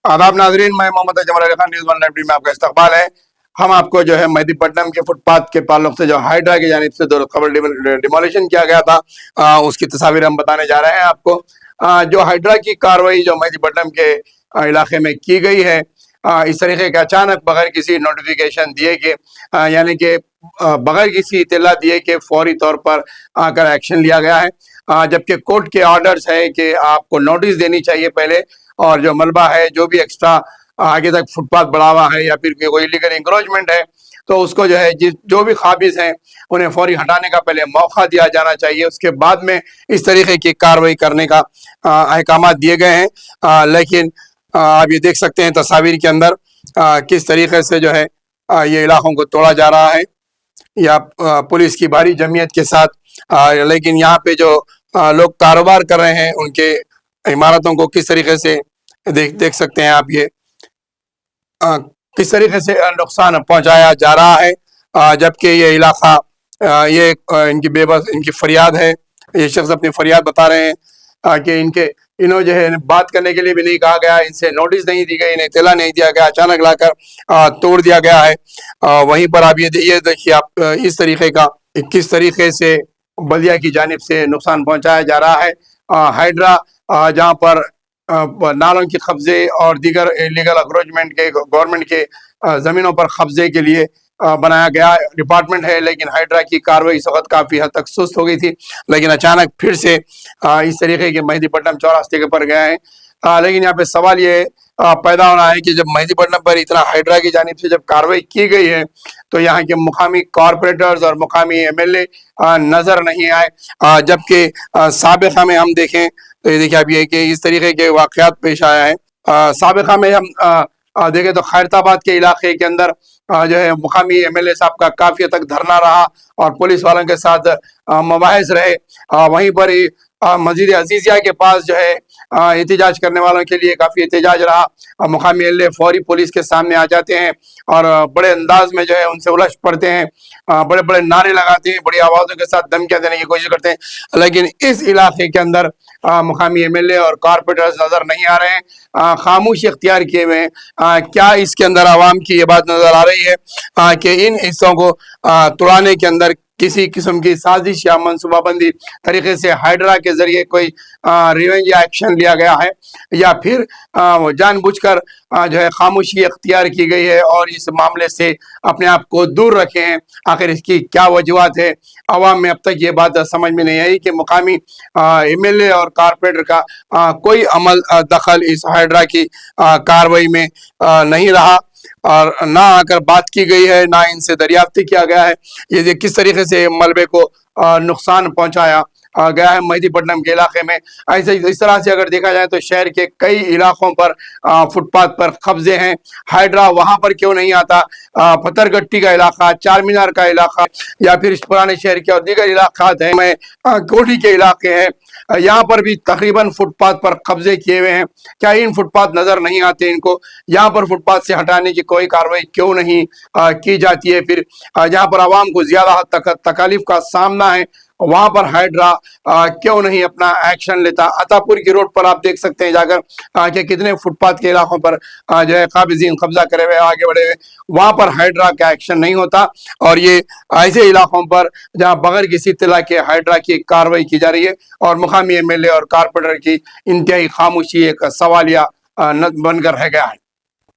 आदाब नाजरीन, मैं मोहम्मद अजमल अली खान, न्यूज़ 190 में आपका इस्तकबाल है। हम आपको जो है मेहदीपट्टनम के फुटपाथ के ताल्लुक से जो हाइड्रा की जानिब से दो खबर डिमोलिशन किया गया था, उसकी तस्वीर हम बताने जा रहे हैं आपको। जो हाइड्रा की कार्रवाई जो मेहदीपट्टनम के इलाके में की गई है, इस तरीके के अचानक बगैर किसी नोटिफिकेशन दिए कि यानी कि बगैर किसी इत्तला दिए कि फौरी तौर पर आकर एक्शन लिया गया है। जबकि कोर्ट के ऑर्डर्स है कि आपको नोटिस देनी चाहिए पहले, और जो मलबा है, जो भी एक्स्ट्रा आगे तक फुटपाथ बढ़ा हुआ है या फिर कोई इलीगल इंक्रोचमेंट है, तो उसको जो है जो भी काबिज हैं उन्हें फौरी हटाने का पहले मौका दिया जाना चाहिए। उसके बाद में इस तरीके की कार्रवाई करने का अहकाम दिए गए हैं। लेकिन आप ये देख सकते हैं तस्वीर के अंदर किस तरीके से जो है ये इलाकों को तोड़ा जा रहा है, या पुलिस की भारी जमीयत के साथ। लेकिन यहाँ पे जो लोग कारोबार कर रहे हैं उनके इमारतों को किस तरीके से देख सकते हैं आप, ये किस तरीके से नुकसान पहुंचाया जा रहा है। जबकि ये इलाका ये इनकी फरियाद है। ये शख्स अपनी फरियाद बता रहे हैं कि इन्हों जो है बात करने के लिए भी नहीं कहा गया, इनसे नोटिस नहीं दी गई, इन्हें इत्तला नहीं दिया गया, अचानक लाकर तोड़ दिया गया है। वहीं पर आप ये देखिए आप इस तरीके का किस तरीके से बल्दिया की जानिब से नुकसान पहुंचाया जा रहा है। हाइड्रा जहाँ पर नालों के कब्जे और दीगर इलीगल अक्रोचमेंट के गवर्नमेंट के ज़मीनों पर कब्जे के लिए बनाया गया डिपार्टमेंट है, लेकिन हाइड्रा की कार्रवाई इस वक्त काफ़ी हद तक सुस्त हो गई थी। लेकिन अचानक फिर से इस तरीके के मेहदीपट्टनम चौरास्ते के पर गए हैं। लेकिन यहाँ पे सवाल ये पैदा होना है कि जब मेहदीपट्टनम पर इतना हाइड्रा की जानिब से जब कार्रवाई की गई है, तो यहाँ के मुकामी कॉरपोरेटर्स और मुकामी एमएलए नज़र नहीं आए। जबकि साबिक़ा में हम देखें तो ये देखिए अब ये कि इस तरीके के वाक़यात पेश आया है। साबिक़ा में हम देखें तो खैरताबाद के इलाके के अंदर जो है मुकामी एमएलए साहब का काफ़ी हद तक धरना रहा और पुलिस वालों के साथ मुबाहिस रहे। वहीं पर ही मस्जिद अजीजिया के पास जो है एहतजाज करने वालों के लिए काफ़ी एहतजाज रहा। मुकामी एमएलए फौरी पुलिस के सामने आ जाते हैं और बड़े अंदाज में जो है उनसे उलझ पड़ते हैं, बड़े बड़े नारे लगाते हैं, बड़ी आवाज़ों के साथ धमकियां देने की कोशिश करते हैं। लेकिन इस इलाके के अंदर मुकामी एमएलए और कॉरपोरेटर्स नज़र नहीं आ रहे हैं, खामोशी इख्तियार किए हुए हैं। क्या इसके अंदर आवाम की ये बात नज़र आ रही है कि इन हिस्सों को तोड़ाने के अंदर किसी किस्म की साजिश या मनसूबाबंदी तरीके से हाइड्रा के जरिए कोई रिवेंज या एक्शन लिया गया है, या फिर जानबूझकर जो है खामोशी इख्तियार की गई है और इस मामले से अपने आप को दूर रखे हैं। आखिर इसकी क्या वजूहत है? अवाम में अब तक ये बात समझ में नहीं आई कि मुकामी एमएलए और कॉरपोरेटर का कोई अमल दखल इस हाइड्रा की कार्रवाई में नहीं रहा, और ना आकर बात की गई है, ना इनसे दरियाफ्ती किया गया है। ये किस तरीके से मलबे को नुकसान पहुंचाया गया है मेहदीपट्टनम के इलाके में। ऐसे इस तरह से अगर देखा जाए तो शहर के कई इलाकों पर फुटपाथ पर कब्जे हैं। हाइड्रा वहां पर क्यों नहीं आता? पत्थरगट्टी का इलाका, चार मीनार का इलाका, या फिर पुराने शहर के और दीगर इलाकात हैं में कोठी के इलाके हैं, यहाँ पर भी तकरीबन फुटपाथ पर कब्जे किए हुए हैं। क्या इन फुटपाथ नजर नहीं आते इनको? यहाँ पर फुटपाथ से हटाने की कोई कार्रवाई क्यों नहीं की जाती है? फिर जहाँ पर आवाम को ज्यादा हद तक तकालीफ का सामना है, वहां पर हाइड्रा क्यों नहीं अपना एक्शन लेता? अतापुर की रोड पर आप देख सकते हैं जाकर कि कितने फुटपाथ के इलाकों पर जो है काबिजीन कब्जा करे हुए आगे बढ़े हुए, वहां पर हाइड्रा का एक्शन नहीं होता। और ये ऐसे इलाकों पर जहां बगैर किसी इत्तला के हाइड्रा की कार्रवाई की जा रही है और मुकामी एमएलए और कॉरपोरेटर की इंतहाई खामोशी एक सवालिया बनकर रह गया है।